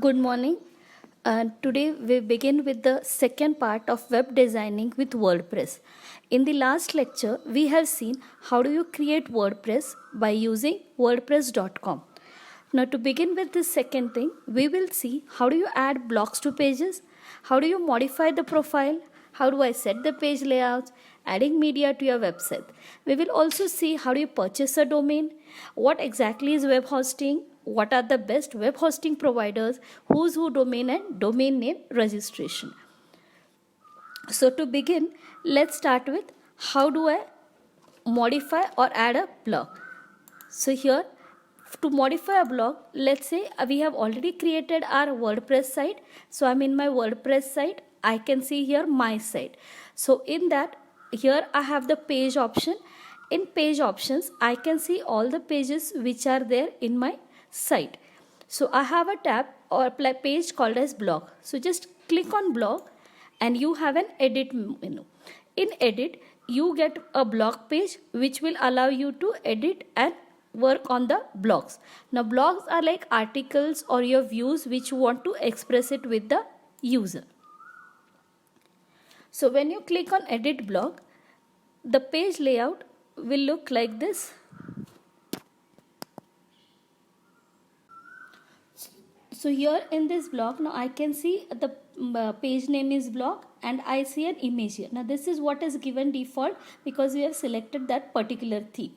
Good morning. Today we begin with the second part of web designing with WordPress. In the last lecture, we have seen how do you create WordPress by using wordpress.com. Now to begin with this second thing, we will see how do you add blocks to pages, how do you modify the profile, how do I set the page layouts, adding media to your website. We will also see how do you purchase a domain, what exactly is web hosting, what are the best web hosting providers, who's who domain and domain name registration. So to begin, let's start with how do I modify or add a blog. So here to modify a blog, let's say we have already created our WordPress site. So I'm in my WordPress site. I can see here my site. So in that, here I have the page option. In page options, I can see all the pages which are there in my site. So I have a tab or page called as blog. So just click on blog and you have an edit menu. In edit, you get a blog page which will allow you to edit and work on the blogs. Now blogs are like articles or your views which you want to express it with the user. So when you click on edit blog, the page layout will look like this. So here in this blog, now I can see the page name is blog and I see an image here. Now this is what is given default because we have selected that particular theme.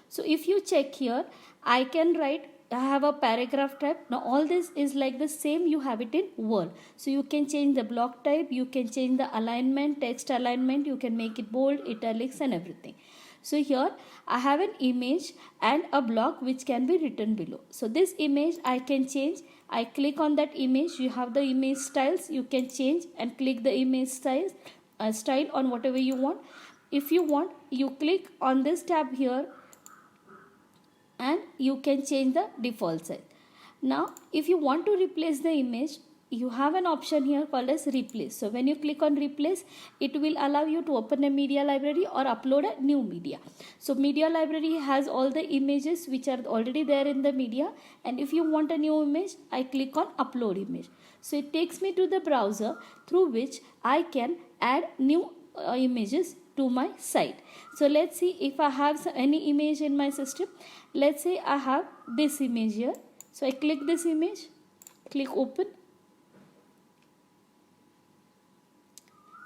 So if you check here, I can write, I have a paragraph type. Now all this is like the same, you have it in Word. So you can change the block type, you can change the alignment, text alignment, you can make it bold, italics and everything. So here I have an image and a block which can be written below. So this image I can change. I click on that image, you have the image styles, you can change and click the image style on whatever you want. If you want, you click on this tab here and you can change the default size. Now if you want to replace the image, you have an option here called as replace. So when you click on replace, it will allow you to open a media library or upload a new media. So media library has all the images which are already there in the media, and if you want a new image, I click on upload image. So it takes me to the browser through which I can add new images to my site. So let's see if I have any image in my system. Let's say I have this image here. So I click this image, click open,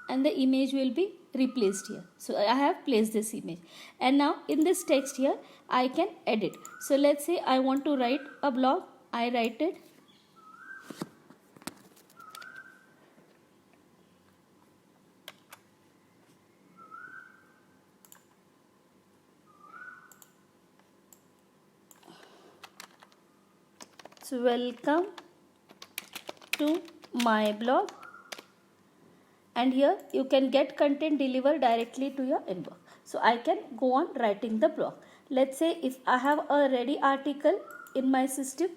and the image will be replaced here. So I have placed this image, and now in this text here I can edit. So let's say I want to write a blog, I write it. So welcome to my blog. And here you can get content delivered directly to your inbox. So I can go on writing the blog. Let's say if I have a ready article in my system,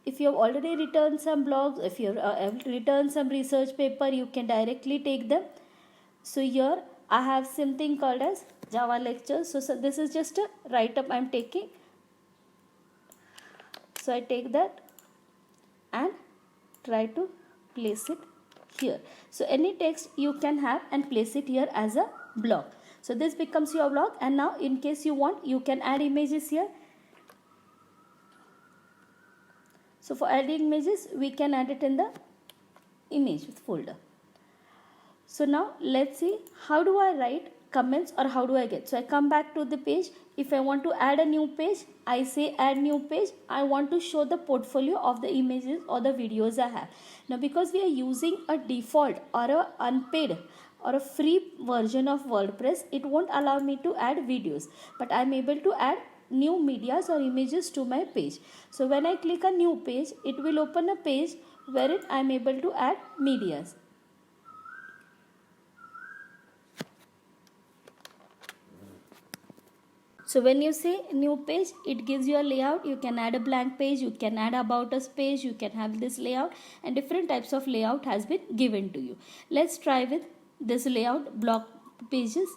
if you have already written some blogs, if you have written some research paper, you can directly take them. So here I have something called as Java lectures. So this is just a write up I am taking. So I take that and try to place it here. So any text you can have and place it here as a blog. So this becomes your blog, and now in case you want, you can add images here. So for adding images, we can add it in the image folder. So now let's see how do I write comments or how do I get. So I come back to the page. If I want to add a new page, I say add new page. I want to show the portfolio of the images or the videos I have. Now because we are using a default or a unpaid or a free version of WordPress, it won't allow me to add videos, but I'm able to add new medias or images to my page. So when I click a new page, it will open a page wherein I'm able to add medias. So when you say new page, it gives you a layout. You can add a blank page, you can add about us page, you can have this layout, and different types of layout has been given to you. Let's try with this layout, block pages.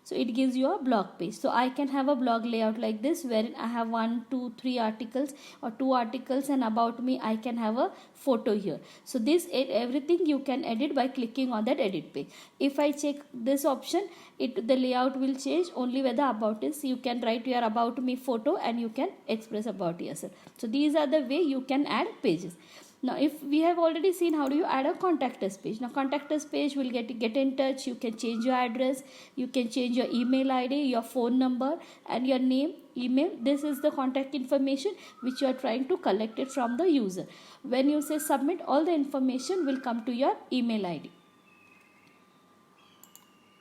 So it gives you a blog page. So I can have a blog layout like this, wherein I have 1, 2, 3 articles or 2 articles, and about me I can have a photo here. So this everything you can edit by clicking on that edit page. If I check this option, the layout will change only where the about is. You can write your about me photo and you can express about yourself. So these are the way you can add pages. Now if we have already seen how do you add a contact us page. Now contact us page will get in touch. You can change your address, you can change your email ID, your phone number, and your name, email. This is the contact information which you are trying to collect it from the user. When you say submit, all the information will come to your email ID.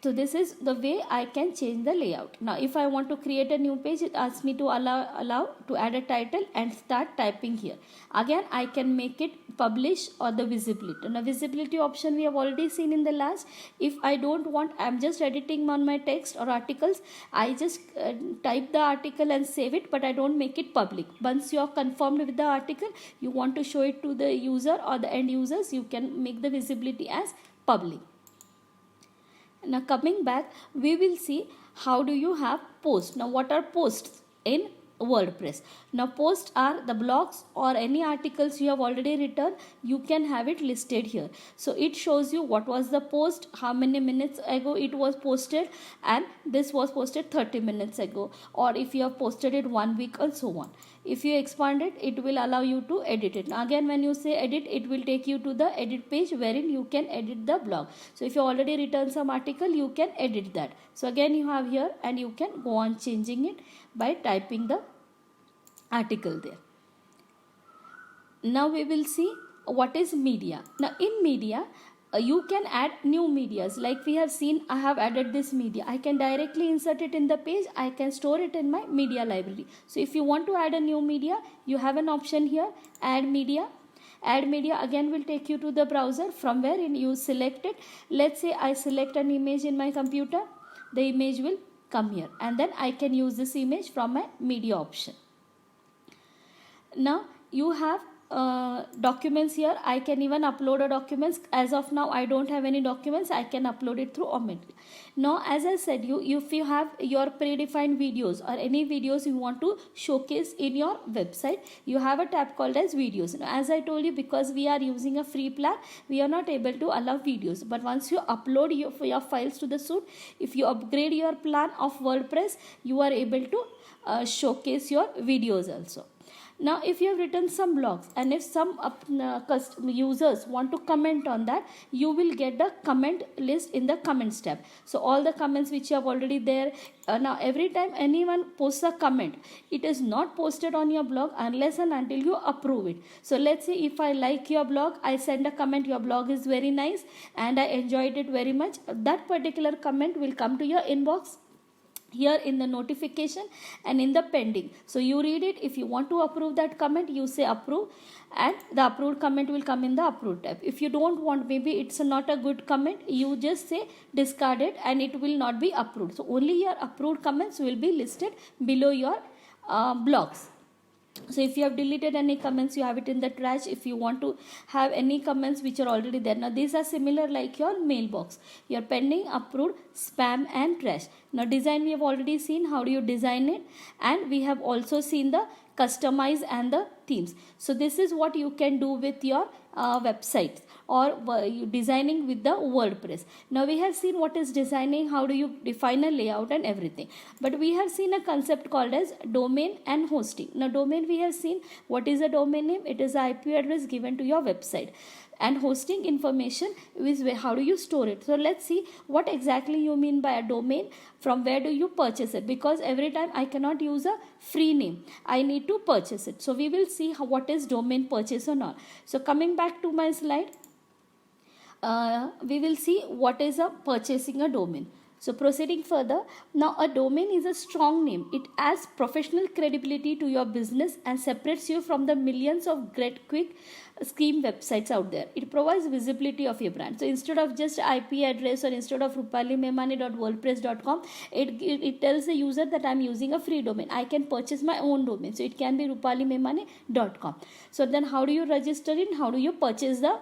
So this is the way I can change the layout. Now if I want to create a new page, it asks me to allow to add a title and start typing here. Again I can make it publish or the visibility. Now visibility option we have already seen in the last. If I don't want, I'm just editing on my text or articles, I just type the article and save it, but I don't make it public. Once you are confirmed with the article, you want to show it to the user or the end users, you can make the visibility as public. Now coming back, we will see how do you have posts. Now what are posts in WordPress? Now posts are the blogs or any articles you have already written. You can have it listed here. So it shows you what was the post, how many minutes ago it was posted, and this was posted 30 minutes ago, or if you have posted it 1 week and so on. If you expand it, it will allow you to edit it. Now again when you say edit, it will take you to the edit page wherein you can edit the blog. So if you already written some article, you can edit that. So again you have here, and you can go on changing it by typing the article there. Now we will see what is media. Now in media, you can add new medias. Like we have seen, I have added this media. I can directly insert it in the page. I can store it in my media library. So if you want to add a new media, you have an option here, add media. Add media again will take you to the browser, from where you select it. Let's say I select an image in my computer. The image will come here, and then I can use this image from my media option. Now you have documents here. I can even upload a documents. As of now I don't have any documents. I can upload it through Omnitree. Now as I said, if you have your predefined videos or any videos you want to showcase in your website, you have a tab called as videos. Now as I told you, because we are using a free plan, we are not able to allow videos. But once you upload your files to the suite, if you upgrade your plan of WordPress, you are able to showcase your videos also. Now if you have written some blogs, and if some users want to comment on that, you will get the comment list in the comments tab. So all the comments which you have already there. Now every time anyone posts a comment, it is not posted on your blog unless and until you approve it. So let's say if I like your blog, I send a comment, your blog is very nice and I enjoyed it very much. That particular comment will come to your inbox here in the notification and in the pending. So you read it. If you want to approve that comment, you say approve, and the approved comment will come in the approved tab. If you don't want, maybe it's not a good comment, you just say discard it and it will not be approved. So only your approved comments will be listed below your blogs. So if you have deleted any comments, you have it in the trash. If you want to have any comments which are already there, now these are similar like your mailbox, your pending, approved, spam and trash. Now design we have already seen, how do you design it, and we have also seen the customize and the themes. So this is what you can do with your websites or designing with the WordPress. Now we have seen what is designing, how do you define a layout and everything. But we have seen a concept called as domain and hosting. Now domain we have seen, what is a domain name? It is an IP address given to your website. And hosting information is how do you store it. So let's see what exactly you mean by a domain. From where do you purchase it? Because every time I cannot use a free name, I need to purchase it. So we will see what is domain purchase or not. So coming back to my slide, we will see what is a purchasing a domain. So proceeding further, now a domain is a strong name. It adds professional credibility to your business and separates you from the millions of great quick scheme websites out there. It provides visibility of your brand. So instead of just IP address or instead of rupalimemani.wordpress.com, it tells the user that I'm using a free domain. I can purchase my own domain. So it can be rupalimemani.com. So then how do you register it? How do you purchase the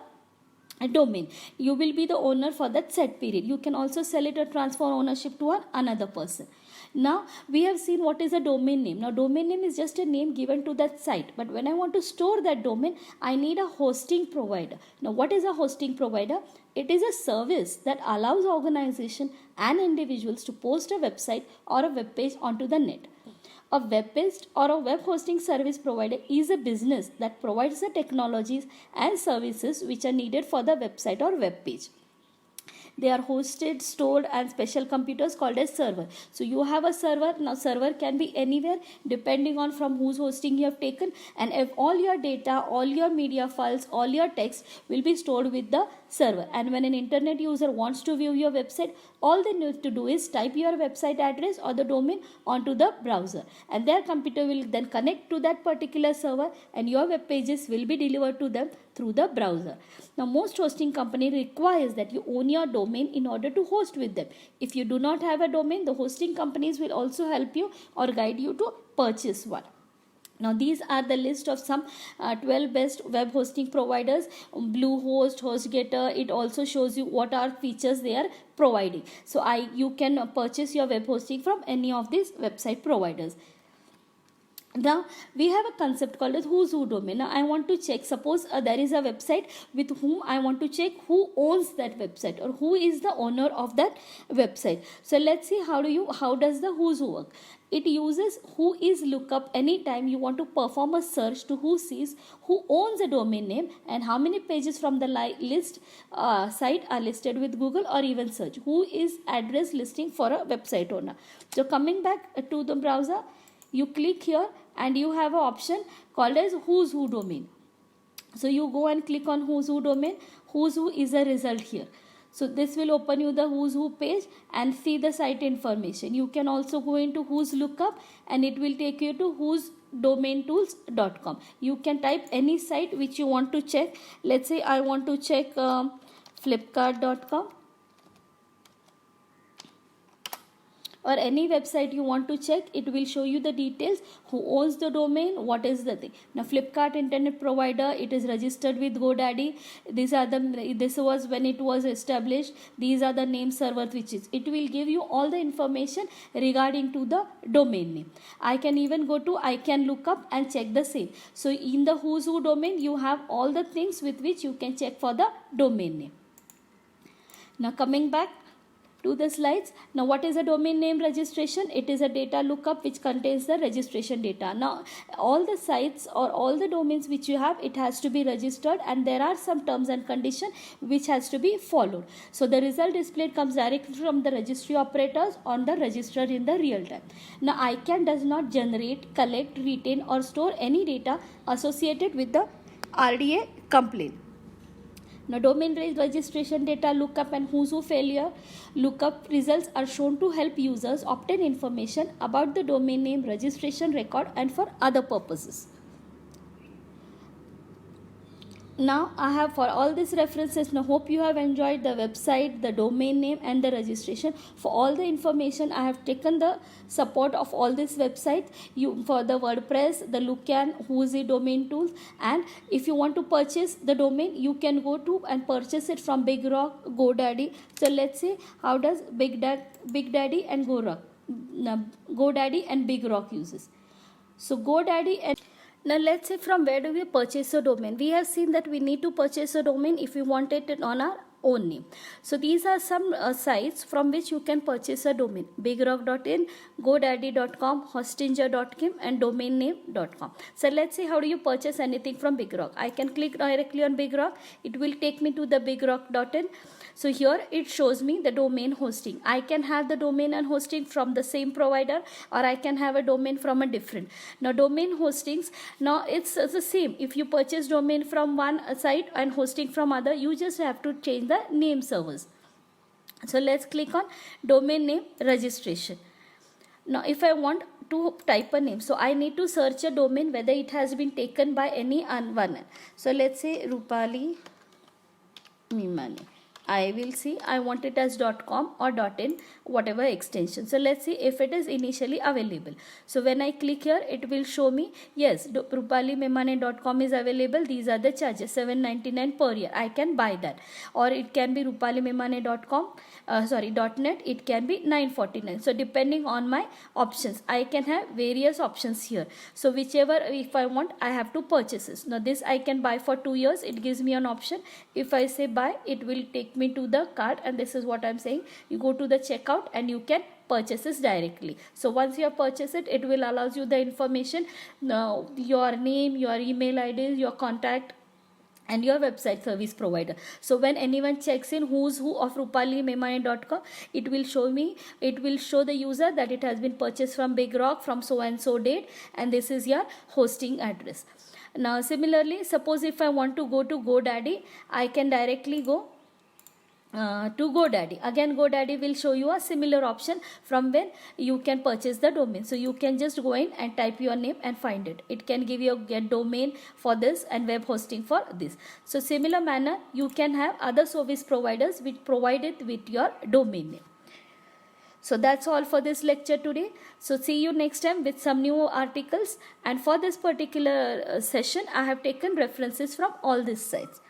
a domain. You will be the owner for that set period. You can also sell it or transfer ownership to another person. Now we have seen what is a domain name. Now domain name is just a name given to that site, but when I want to store that domain, I need a hosting provider. Now what is a hosting provider? It is a service that allows organization and individuals to post a website or a web page onto the net. A web-based or a web hosting service provider is a business that provides the technologies and services which are needed for the website or web page. They are hosted, stored, and special computers called as server. So you have a server. Now server can be anywhere depending on from whose hosting you have taken, and if all your data, all your media files, all your text will be stored with the server. And when an internet user wants to view your website, all they need to do is type your website address or the domain onto the browser, and their computer will then connect to that particular server, and your web pages will be delivered to them through the browser. Now most hosting company requires that you own your domain in order to host with them. If you do not have a domain, the hosting companies will also help you or guide you to purchase one. Now these are the list of some 12 best web hosting providers. Bluehost, HostGator, it also shows you what are features they are providing. So you can purchase your web hosting from any of these website providers. Now we have a concept called as who's who domain. Now I want to check, suppose there is a website with whom I want to check who owns that website or who is the owner of that website. So let's see how does the who's who work. It uses who is lookup anytime you want to perform a search to who sees who owns a domain name and how many pages from the list site are listed with Google or even search. Who is address listing for a website owner. So coming back to the browser, you click here and you have an option called as who's who domain. So you go and click on who's who domain. Who's who is a result here. So this will open you the who's who page and see the site information. You can also go into who's lookup and it will take you to who's domaintools.com. You can type any site which you want to check. Let's say I want to check flipkart.com. or any website you want to check, it will show you the details, who owns the domain, what is the thing. Now Flipkart internet provider, it is registered with GoDaddy. This was when it was established. These are the name server switches. It will give you all the information regarding to the domain name. I can even go to I can look up and check the same. So in the who's who domain, you have all the things with which you can check for the domain name. Now coming back to the slides. Now what is a domain name registration? It is a data lookup which contains the registration data. Now all the sites or all the domains which you have, it has to be registered, and there are some terms and conditions which has to be followed. So the result displayed comes directly from the registry operators on the register in the real time. Now ICANN does not generate, collect, retain or store any data associated with the RDA complaint. Now domain registration data lookup and who's who failure lookup results are shown to help users obtain information about the domain name registration record and for other purposes. Now I have for all these references. Now hope you have enjoyed the website, the domain name and the registration. For all the information, I have taken the support of all these websites. For the WordPress, the Lucan, Whozy domain tools, and if you want to purchase the domain, you can go to and purchase it from Big Rock, GoDaddy. So let's see how does Big Daddy and GoDaddy and Big Rock uses. So GoDaddy and now let's say from where do we purchase a domain? We have seen that we need to purchase a domain if we want it on our own name. So these are some sites from which you can purchase a domain: bigrock.in, godaddy.com, hostinger.com and domainname.com. So let's see how do you purchase anything from Big Rock. I can click directly on Big Rock. It will take me to the bigrock.in. So here it shows me the domain hosting. I can have the domain and hosting from the same provider, or I can have a domain from a different. Now domain hostings, now it's the same. If you purchase domain from one site and hosting from other, you just have to change the name servers. So let's click on domain name registration. Now if I want to type a name, so I need to search a domain whether it has been taken by any one. So let's say Rupali Mimani. I will see I want it as .com or .in, whatever extension. So let's see if it is initially available. So when I click here, it will show me, yes, rupalimemane.com is available. These are the charges, $7.99 per year. I can buy that. Or it can be rupalimemane.com, .net, it can be $9.49. So depending on my options, I can have various options here. So whichever, if I want, I have to purchase this. Now this I can buy for 2 years. It gives me an option. If I say buy, it will take me to the cart, and this is what I'm saying. You go to the checkout and you can purchase this directly. So once you have purchased it, it will allows you the information, your name, your email ID, your contact, and your website service provider. So when anyone checks in who's who of rupalimemane.com, it will show me, it will show the user that it has been purchased from Big Rock from so and so date, and this is your hosting address. Now similarly, suppose if I want to go to GoDaddy, I can directly go to GoDaddy. Again, GoDaddy will show you a similar option from when you can purchase the domain. So you can just go in and type your name and find it. It can give you a get domain for this and web hosting for this. So similar manner, you can have other service providers which provide it with your domain name. So that's all for this lecture today. So see you next time with some new articles. And for this particular session, I have taken references from all these sites.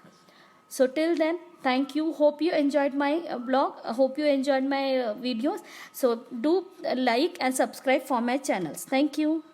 So till then, thank you. Hope you enjoyed my blog. Hope you enjoyed my videos. So do like and subscribe for my channels. Thank you.